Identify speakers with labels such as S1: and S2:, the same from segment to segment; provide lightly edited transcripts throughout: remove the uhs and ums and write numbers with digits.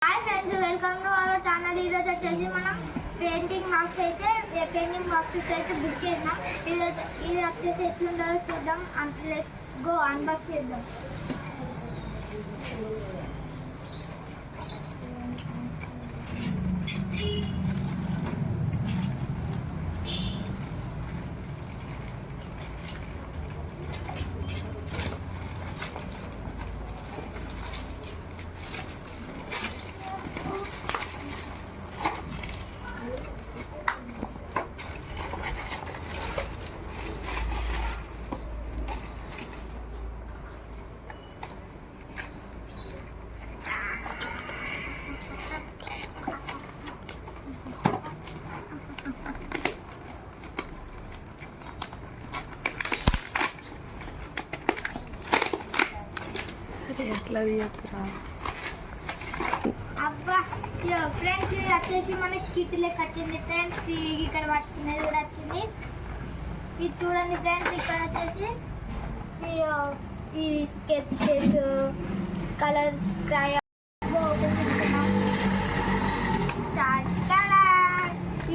S1: Hi friends, welcome to our channel. ఈరోజు వచ్చేసి మనం పెయింటింగ్ బాక్సెస్ అయితే బుక్ చేసినాం. ఇది వచ్చేసి ఎట్లుందో చూద్దాం. లెట్స్ గో అన్బాక్స్ చేద్దాం.
S2: ఎట్లా తీయచ్చురా
S1: అబ్బా ఫ్రెండ్స్, ఇది వచ్చేసి మనకి కిట్ లెక్క వచ్చింది ఫ్రెండ్స్. ఇక్కడ పట్టుకునేది కూడా వచ్చింది. ఇది చూడండి ఫ్రెండ్స్, ఇక్కడ వచ్చేసి ఈ స్కెచెస్, కలర్ క్రయాన్,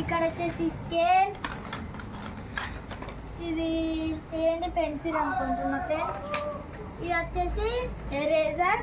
S1: ఇక్కడ వచ్చేసి స్కేల్, ఇది ఏంటి పెన్సిల్ అనుకుంటున్నా ఫ్రెండ్స్. ఇది వచ్చేసి ఎరేజర్,